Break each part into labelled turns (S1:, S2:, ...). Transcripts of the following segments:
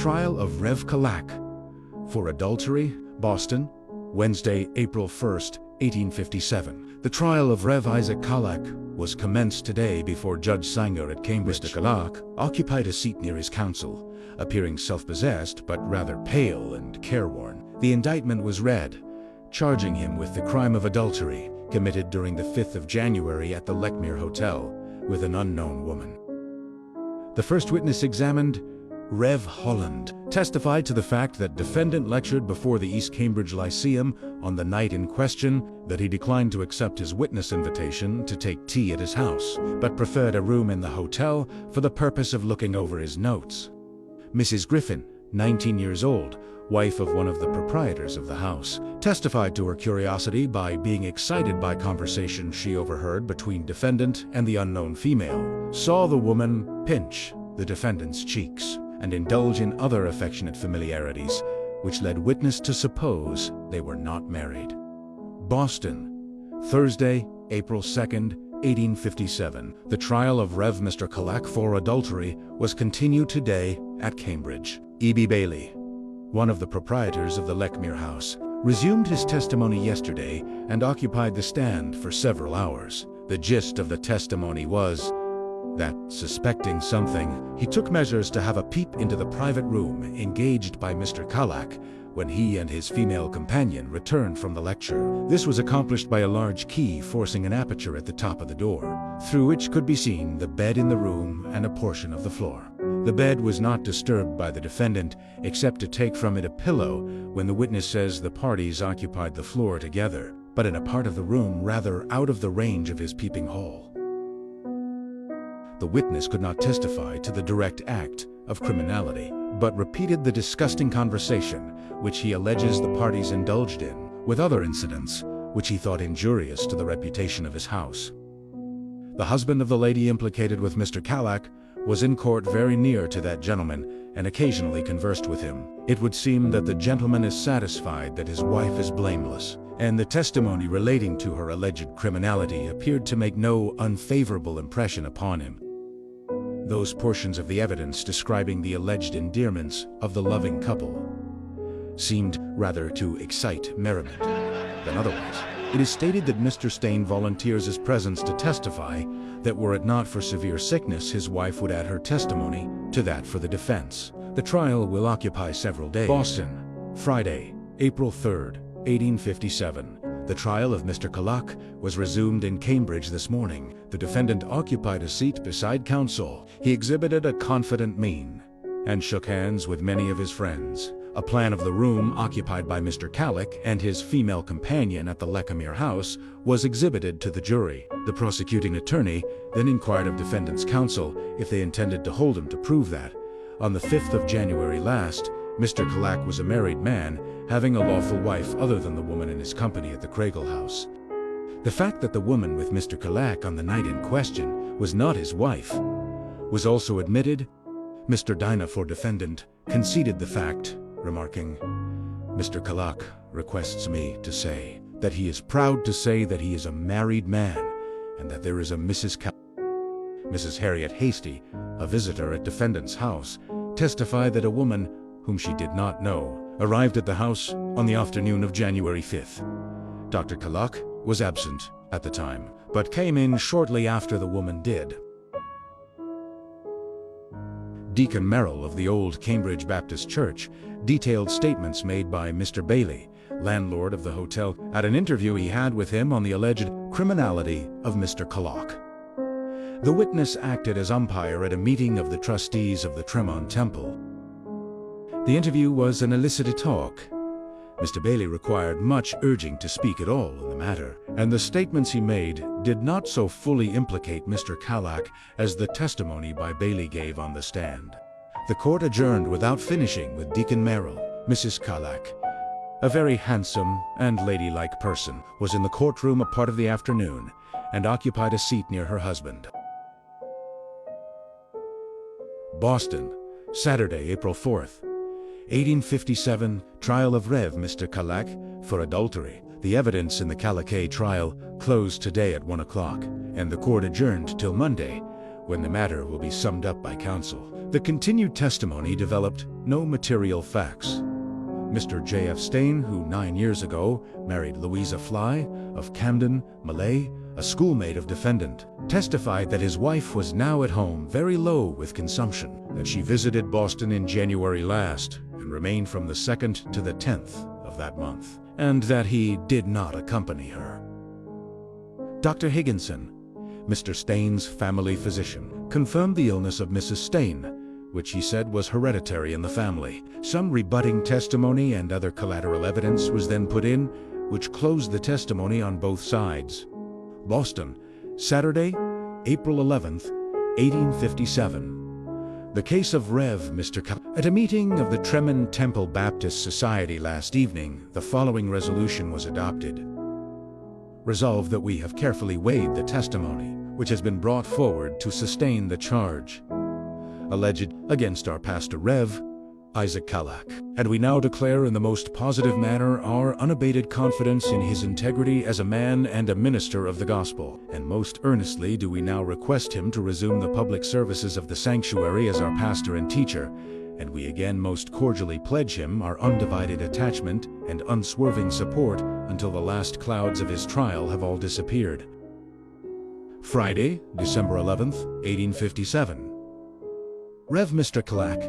S1: Trial of Rev Kalak for adultery, Boston, Wednesday, April 1st, 1857. The trial of Rev Isaac Kalak was commenced today before Judge Sanger at Cambridge. Mr. Kalak occupied a seat near his counsel, appearing self-possessed but rather pale and careworn. The indictment was read, charging him with the crime of adultery committed during the 5th of January at the Lechmere Hotel with an unknown woman. The first witness examined, Rev Holland, testified to the fact that defendant lectured before the East Cambridge Lyceum on the night in question, that he declined to accept his witness invitation to take tea at his house, but preferred a room in the hotel for the purpose of looking over his notes. Mrs. Griffin, 19 years old, wife of one of the proprietors of the house, testified to her curiosity by being excited by conversation she overheard between defendant and the unknown female, saw the woman pinch the defendant's cheeks, and indulge in other affectionate familiarities, which led witness to suppose they were not married. Boston, Thursday, April 2nd, 1857. The trial of Rev. Mr. Kalak for adultery was continued today at Cambridge. E.B. Bailey, one of the proprietors of the Lechmere House, resumed his testimony yesterday and occupied the stand for several hours. The gist of the testimony was that, suspecting something, he took measures to have a peep into the private room engaged by Mr. Kalak when he and his female companion returned from the lecture. This was accomplished by a large key forcing an aperture at the top of the door, through which could be seen the bed in the room and a portion of the floor. The bed was not disturbed by the defendant except to take from it a pillow when the witness says the parties occupied the floor together, but in a part of the room rather out of the range of his peeping hole. The witness could not testify to the direct act of criminality, but repeated the disgusting conversation which he alleges the parties indulged in, with other incidents which he thought injurious to the reputation of his house. The husband of the lady implicated with Mr. Kalak was in court very near to that gentleman and occasionally conversed with him. It would seem that the gentleman is satisfied that his wife is blameless, and the testimony relating to her alleged criminality appeared to make no unfavorable impression upon him. Those portions of the evidence describing the alleged endearments of the loving couple seemed rather to excite merriment than otherwise. It is stated that Mr. Stain volunteers his presence to testify that were it not for severe sickness, his wife would add her testimony to that for the defense. The trial will occupy several days. Boston, Friday, April 3rd, 1857. The trial of Mr. Kalak was resumed in Cambridge this morning. The defendant occupied a seat beside counsel. He exhibited a confident mien and shook hands with many of his friends. A plan of the room occupied by Mr. Kalak and his female companion at the Lechmere House was exhibited to the jury. The prosecuting attorney then inquired of defendant's counsel if they intended to hold him to prove that, on the 5th of January last, Mr. Kalak was a married man, having a lawful wife other than the woman in his company at the Craigle House. The fact that the woman with Mr. Kalak on the night in question was not his wife was also admitted. Mr. Dinah, for defendant, conceded the fact, remarking, "Mr. Kalak requests me to say that he is proud to say that he is a married man and that there is a Mrs. Mrs. Harriet Hasty, a visitor at defendant's house, testified that a woman whom she did not know arrived at the house on the afternoon of January 5th. Dr. Kalak was absent at the time, but came in shortly after the woman did." Deacon Merrill of the Old Cambridge Baptist Church detailed statements made by Mr. Bailey, landlord of the hotel, at an interview he had with him on the alleged criminality of Mr. Kalak. The witness acted as umpire at a meeting of the trustees of the Tremont Temple. The interview was an elicited talk. Mr. Bailey required much urging to speak at all in the matter, and the statements he made did not so fully implicate Mr. Kalak as the testimony by Bailey gave on the stand. The court adjourned without finishing with Deacon Merrill. Mrs. Kalak, a very handsome and ladylike person, was in the courtroom a part of the afternoon and occupied a seat near her husband. Boston, Saturday, April 4th. 1857, trial of Rev. Mr. Kalak for adultery. The evidence in the Kalak trial closed today at 1 o'clock, and the court adjourned till Monday, when the matter will be summed up by counsel. The continued testimony developed no material facts. Mr. J.F. Stain, who 9 years ago married Louisa Fly of Camden, Malay, a schoolmate of defendant, testified that his wife was now at home very low with consumption, that she visited Boston in January last and remained from the 2nd to the 10th of that month, and that he did not accompany her. Dr. Higginson, Mr. Stain's family physician, confirmed the illness of Mrs. Stain, which he said was hereditary in the family. Some rebutting testimony and other collateral evidence was then put in, which closed the testimony on both sides. Boston, Saturday, April 11th, 1857. The case of Rev. Mr. At a meeting of the Tremont Temple Baptist Society last evening, the following resolution was adopted. Resolved that we have carefully weighed the testimony, which has been brought forward to sustain the charge alleged against our pastor Rev. Isaac Kalak, and we now declare in the most positive manner our unabated confidence in his integrity as a man and a minister of the gospel, and most earnestly do we now request him to resume the public services of the sanctuary as our pastor and teacher, and we again most cordially pledge him our undivided attachment and unswerving support until the last clouds of his trial have all disappeared. Friday, December 11th, 1857. Rev. Mr. Kalak,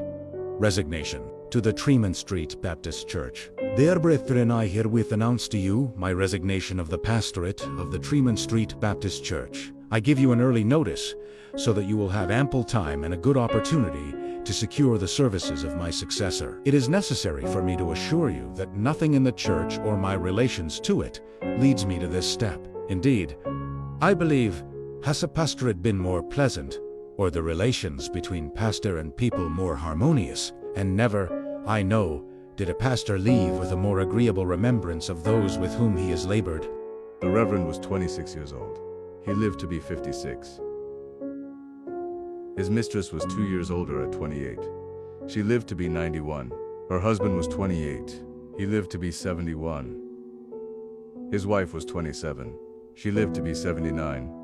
S1: resignation to the Tremont Street Baptist Church. Dear brethren, I herewith announce to you my resignation of the pastorate of the Tremont Street Baptist Church. I give you an early notice so that you will have ample time and a good opportunity to secure the services of my successor. It is necessary for me to assure you that nothing in the church or my relations to it leads me to this step. Indeed, I believe, has a pastorate been more pleasant, or the relations between pastor and people more harmonious, and never, I know, did a pastor leave with a more agreeable remembrance of those with whom he has labored.
S2: The Reverend was 26 years old. He lived to be 56. His mistress was 2 years older at 28. She lived to be 91. Her husband was 28. He lived to be 71. His wife was 27. She lived to be 79.